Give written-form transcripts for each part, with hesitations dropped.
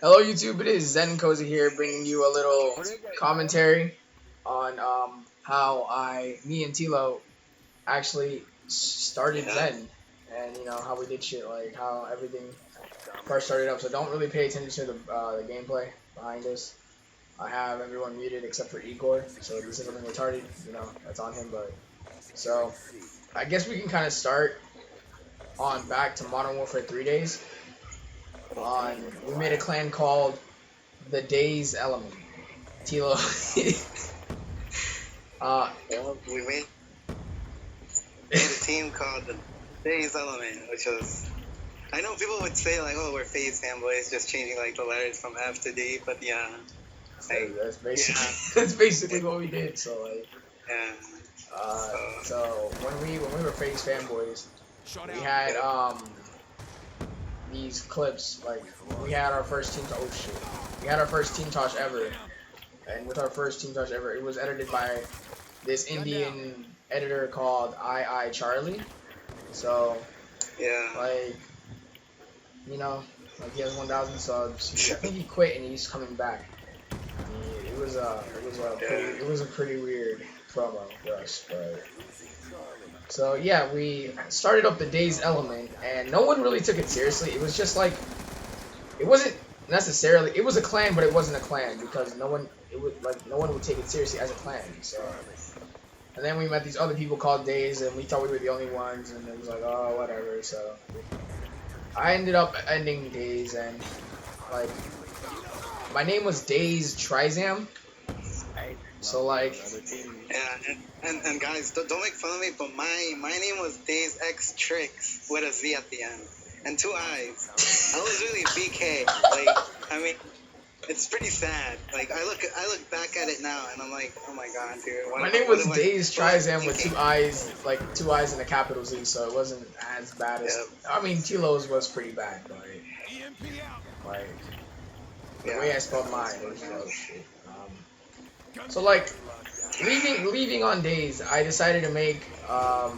Hello YouTube, it is Zen Cozy here bringing you a little commentary on how me and Tilo actually started Yeah. Zen and how we did shit, like how everything first started up. So don't really pay attention to the gameplay behind us. I have everyone muted except for Igor, so if he says something retarded, that's on him. But so I guess we can kind of start on back to Modern Warfare 3 days. We made a clan called the Days Element. Tilo. We made a team called the Days Element, which was. I know people would say like, "Oh, we're FaZe fanboys, just changing like the letters from F to D," but yeah, like, that's basically yeah, that's basically what we did. So like, yeah. so when we were FaZe fanboys, we had these clips. Like we had our first team. Oh shit, we had our first team touch ever, and with our first team touch ever, it was edited by this Indian editor called I Charlie. So Yeah. like like he has 1,000 subs. I think he quit and he's coming back. It was a pretty weird promo for us, but so yeah, we started up the Days Element, and no one really took it seriously. It was just like it wasn't necessarily it was a clan, but it wasn't a clan because no one would take it seriously as a clan. So and then we met these other people called Days, and we thought we were the only ones, and it was like, oh, whatever. So I ended up ending Days, and like my name was Days Trizam. So like, Yeah, and guys, don't make fun of me, but my name was Days X Tricks with a Z at the end and 2 eyes. I was really BK. Like, I mean, it's pretty sad. Like, I look back at it now, and I'm like, oh my god, dude. My name was Days Trizam with 2 eyes, like 2 eyes and a capital Z, so it wasn't as bad as. Yeah. I mean, Tilo's was pretty bad, like the way I spelled mine was shit. So like leaving on Days, I decided to make a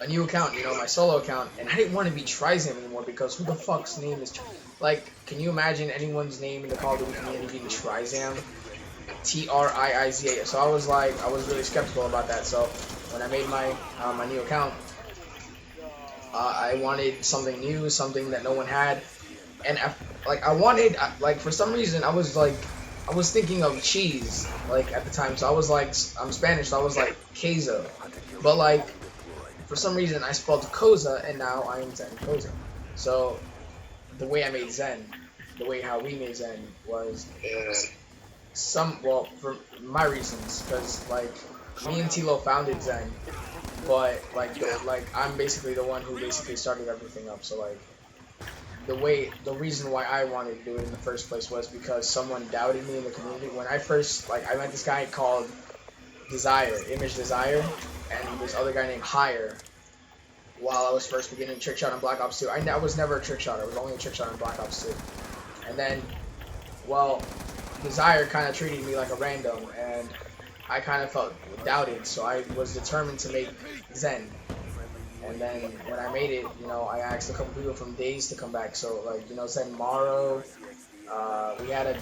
new account, my solo account, and I didn't want to be Trizam anymore because who the fuck's name is like? Can you imagine anyone's name in the Call of Duty community being Trizam? Triiza. So I was really skeptical about that. So when I made my new account, I wanted something new, something that no one had, and I wanted for some reason I was thinking of cheese like at the time. So I was like, I'm Spanish, so I was like queso, but like for some reason I spelled Koza, and now I am Zen Koza. So the way I made Zen, how we made Zen was for my reasons, because like me and Tilo founded Zen, but like I'm basically the one who basically started everything up. So like the reason why I wanted to do it in the first place was because someone doubted me in the community. When I first I met this guy called Image Desire, and this other guy named Hire, while I was first beginning trick shot on Black Ops 2. I was never a trick shot. I was only a trick shot on Black Ops 2. And then, well, Desire kind of treated me like a random, and I kind of felt doubted, so I was determined to make Zen. And then when I made it, I asked a couple people from Days to come back. So like, Zen Morrow, we had a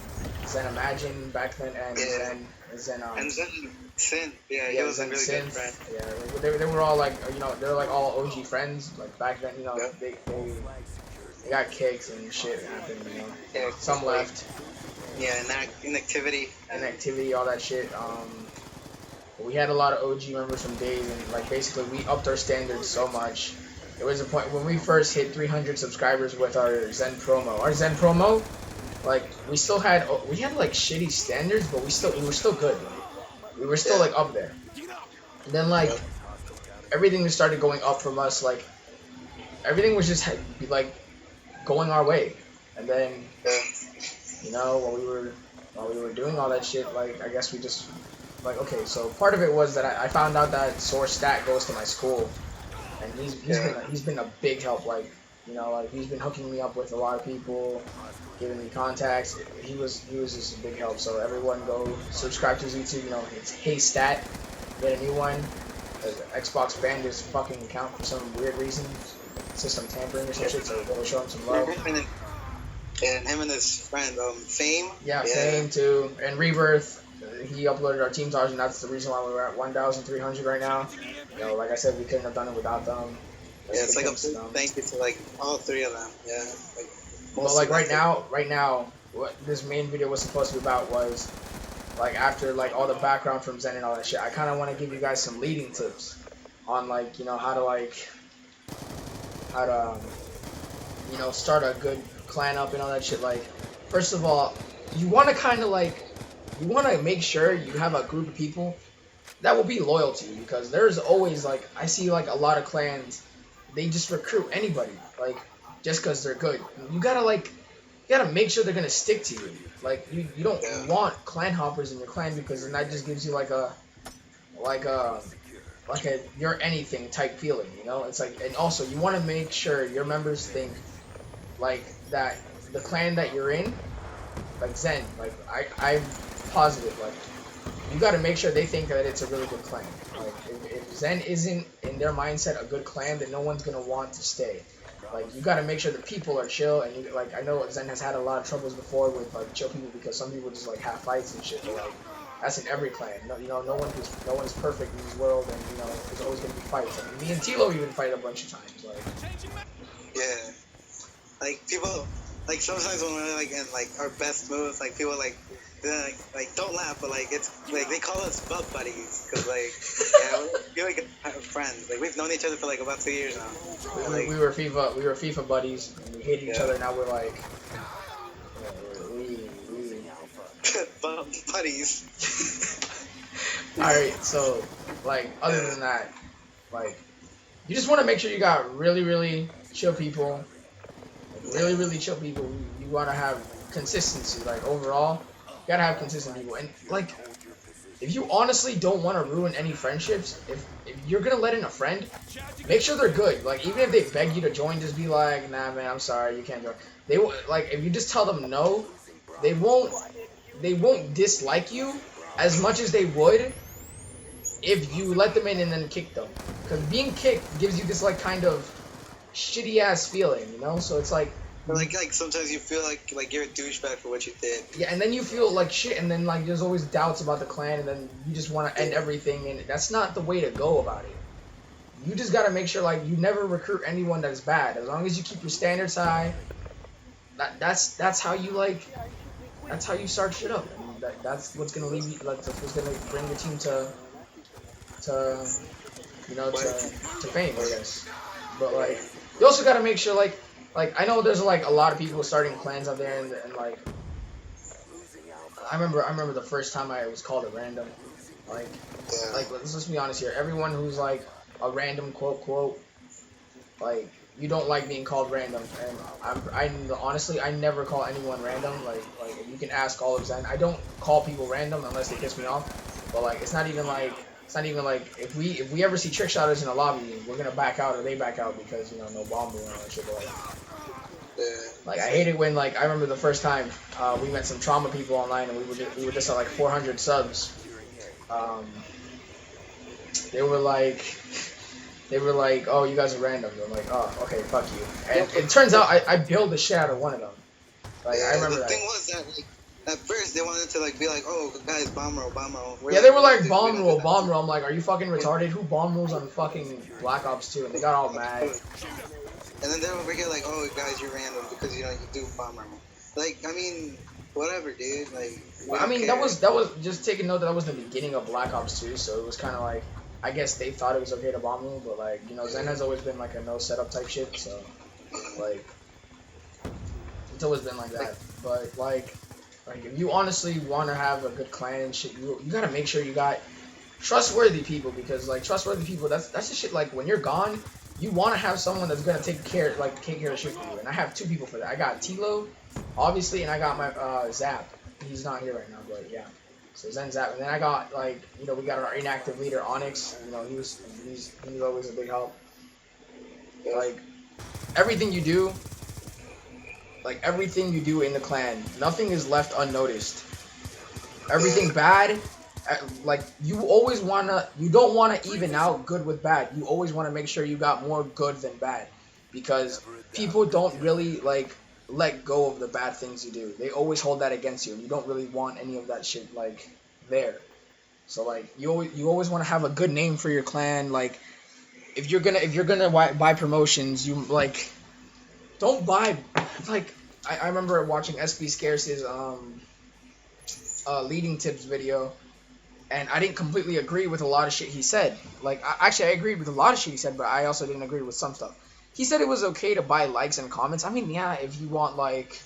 Zen Imagine back then, and Zen and Zen Sin. Yeah, he was a really good friend. Yeah, they were all like, they were like all OG friends. Like back then, they got kicked and shit happened. Yeah, some left. Yeah, inactivity, all that shit. We had a lot of OG members from Days, and like basically we upped our standards so much. There was a point when we first hit 300 subscribers with our Zen promo. Our Zen promo, like we had like shitty standards, but we were still good. We were still like up there. And then like everything just started going up from us. Like everything was just like going our way. And then while we were doing all that shit, like I guess we just like, okay, so part of it was that I found out that Source Stat goes to my school, and he's been a big help. Like he's been hooking me up with a lot of people, giving me contacts. He was just a big help. So everyone go subscribe to his YouTube. It's Hey Stat. Get a new one. Xbox banned his fucking account for some weird reason, system tampering or some shit. So we'll show him some love. And him and his friend, Fame. Yeah, Fame too, and Rebirth. He uploaded our team stars, and that's the reason why we're at 1,300 right now. You know, like I said, we couldn't have done it without them. Yeah, it's like a big thank you to like all three of them. Yeah. Like, but like right now, what this main video was supposed to be about was like after like all the background from Zen and all that shit. I kind of want to give you guys some leading tips on like how to start a good clan up and all that shit. Like first of all, you want to make sure you have a group of people that will be loyal to you, because there's always like I see like a lot of clans, they just recruit anybody like just because they're good. You gotta make sure they're gonna stick to you. Like you don't want clan hoppers in your clan, because then that just gives you like a you're anything type feeling, you know? It's like, and also you want to make sure your members think like that the clan that you're in, like Zen, like I'm positive, like you got to make sure they think that it's a really good clan. Like if Zen isn't in their mindset a good clan, then no one's gonna want to stay. Like you got to make sure the people are chill, and you, like I know Zen has had a lot of troubles before with like chill people, because some people just like have fights and shit. But like that's in every clan. No, no one is perfect in this world, and there's always gonna be fights. I mean, me and Tilo even fight a bunch of times. Like yeah, like people like sometimes when we're like in like our best moves, like people like. Like don't laugh, but like it's like they call us butt buddies, because like we're like friends. Like we've known each other for like about 2 years now. We were FIFA buddies, and we hated each other. Now we're like butt buddies. All right, so like other than that, like you just want to make sure you got really chill people, like, really chill people. You want to have consistency, like overall. You gotta have consistent people, and like if you honestly don't want to ruin any friendships, if you're gonna let in a friend, make sure they're good. Like even if they beg you to join, just be like, nah man, I'm sorry, you can't join. They like if you just tell them no, they won't dislike you as much as they would if you let them in and then kick them, because being kicked gives you this like kind of shitty ass feeling, you know? So it's like sometimes you feel like you're a douchebag for what you did. Yeah, and then you feel like shit, and then like there's always doubts about the clan, and then you just want to end everything, and that's not the way to go about it. You just gotta make sure like you never recruit anyone that's bad. As long as you keep your standards high, that's how you start shit up. And that's what's gonna leave you. Like that's what's gonna bring your team to fame, I guess. But like you also gotta make sure like I know there's like a lot of people starting clans out there, and like I remember the first time I was called a random. Like let's just be honest here. Everyone who's like a random quote, like you don't like being called random, and I honestly I never call anyone random. Like you can ask all of Zen. I don't call people random unless they piss me off. But like it's not even like if we ever see trick shotters in a lobby, we're gonna back out or they back out because no bomb and all that shit. But like I hate it when like I remember the first time we met some trauma people online, and we were just at like 400 subs. They were like, oh, you guys are random. I'm like, oh, okay, fuck you. And it turns out I built the shit out of one of them. Like I remember that. The thing was that like at first they wanted to like be like, oh guys, bomb roll. Yeah, they were like bomb roll. I'm like, are you fucking retarded? Who bomb rolls on fucking Black Ops 2? And they got all mad. And then they're over here like, oh guys, you're random because you do bomb roll. Like I mean, whatever, dude. Like I mean that was just take a note that was the beginning of Black Ops 2, so it was kind of like I guess they thought it was okay to bomb roll, but like Zen has always been like a no setup type shit, so like it's always been like that. But like if you honestly want to have a good clan and shit, you gotta make sure you got trustworthy people, because like trustworthy people, that's the shit. Like when you're gone, you want to have someone that's gonna take care of shit for you. And I have two people for that. I got Tilo, obviously, and I got my Zap. He's not here right now, but yeah. So Zen Zap, and then I got like we got our inactive leader Onyx. He's always a big help. Like everything you do. Like everything you do in the clan, nothing is left unnoticed. Everything bad, like you don't wanna even out good with bad. You always wanna make sure you got more good than bad, because people don't really like let go of the bad things you do. They always hold that against you, and you don't really want any of that shit like there. So like you always want to have a good name for your clan. Like if you're gonna buy promotions, you like don't buy like I remember watching SB Scarce's leading tips video, and I didn't completely agree with a lot of shit he said. Like actually I agreed with a lot of shit he said, but I also didn't agree with some stuff. He said it was okay to buy likes and comments. I mean, yeah, if you want like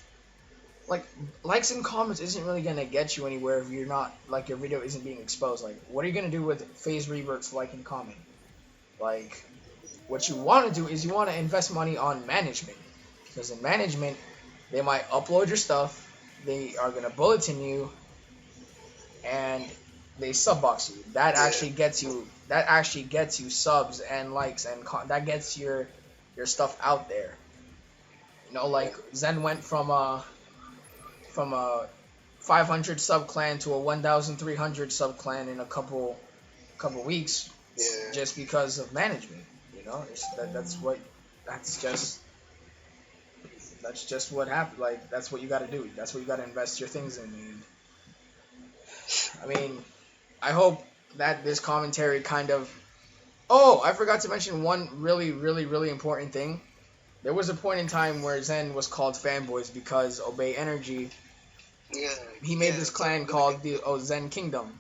likes and comments isn't really gonna get you anywhere if you're not like your video isn't being exposed. Like what are you gonna do with phase reverts like and comment? Like what you want to do is you want to invest money on management, because in management they might upload your stuff, they are gonna bulletin you, and they subbox you. That actually gets you subs and likes and that gets your stuff out there. You know, like Zen went from a 500 sub clan to a 1,300 sub clan in a couple weeks, just because of management. You know, that's just what happened. Like that's what you got to do. That's what you got to invest your things in. And, I mean, I hope that this commentary kind of. Oh, I forgot to mention one really, really, really important thing. There was a point in time where Zen was called fanboys because Obey Energy. He made this clan called the Zen Kingdom,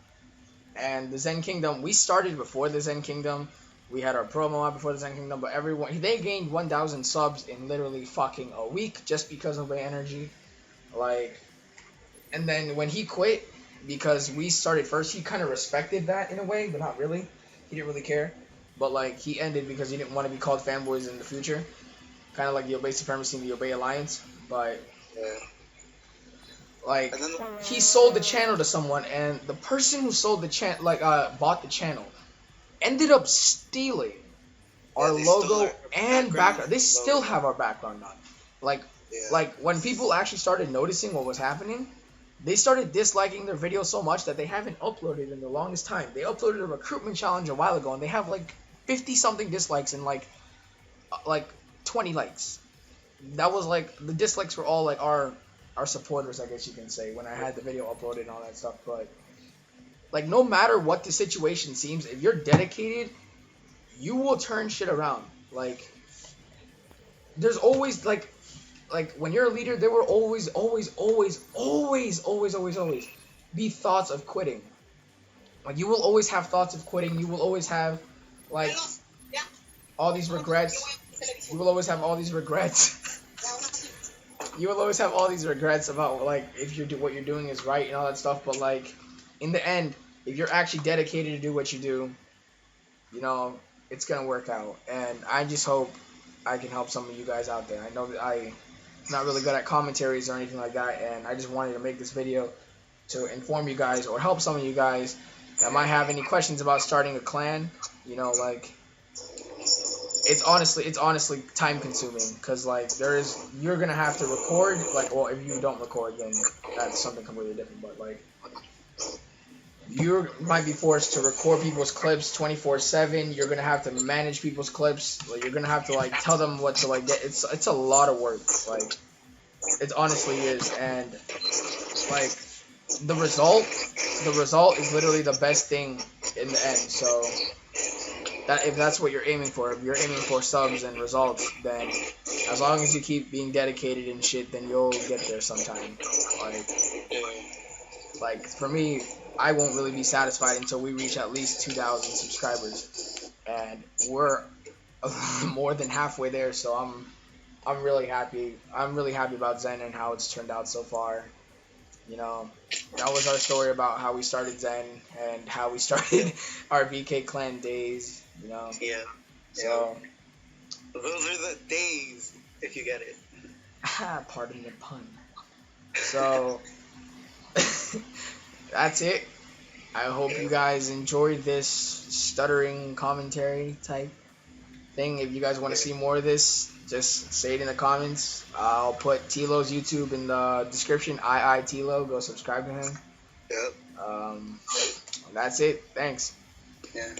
and the Zen Kingdom. We started before the Zen Kingdom. We had our promo out before the Zen Kingdom, but they gained 1,000 subs in literally fucking a week just because of Obey Energy. Like, and then when he quit because we started first, he kind of respected that in a way, but not really. He didn't really care. But like he ended because he didn't want to be called fanboys in the future, kind of like the Obey Supremacy and the Obey Alliance. But like he sold the channel to someone, and the person who sold the channel, bought the channel, ended up stealing our logo and background. They still have our background now. Like when people actually started noticing what was happening, they started disliking their videos so much that they haven't uploaded in the longest time. They uploaded a recruitment challenge a while ago, and they have like 50 something dislikes and like 20 likes. That was like the dislikes were all like our supporters, I guess you can say, when I had the video uploaded and all that stuff. But like no matter what the situation seems, if you're dedicated, you will turn shit around. Like there's always like when you're a leader, there will always be thoughts of quitting. Like you will always have thoughts of quitting. You will always have like all these regrets. You will always have all these regrets. You will always have all these regrets about like if what you're doing is right and all that stuff. But like in the end, if you're actually dedicated to do what you do, you know it's gonna work out. And I just hope I can help some of you guys out there. I know that I'm not really good at commentaries or anything like that, and I just wanted to make this video to inform you guys or help some of you guys that might have any questions about starting a clan. You know, like it's honestly time consuming, because like you're gonna have to record, like, well, if you don't record then that's something completely different, but like you might be forced to record people's clips 24/7. You're gonna have to manage people's clips. Like, you're gonna have to like tell them what to like get. It's a lot of work. Like it honestly is, and like the result is literally the best thing in the end. So that if that's what you're aiming for, if you're aiming for subs and results, then as long as you keep being dedicated and shit, then you'll get there sometime. Like for me, I won't really be satisfied until we reach at least 2,000 subscribers, and we're more than halfway there. So I'm really happy. I'm really happy about Zen and how it's turned out so far. You know, that was our story about how we started Zen and how we started our BK clan days. You know. Yeah. So those are the days, if you get it. Pardon the pun. So that's it. I hope you guys enjoyed this stuttering commentary type thing. If you guys want to see more of this, just say it in the comments. I'll put Tilo's YouTube in the description. Tilo, go subscribe to him. Yep. That's it. Thanks. Yeah.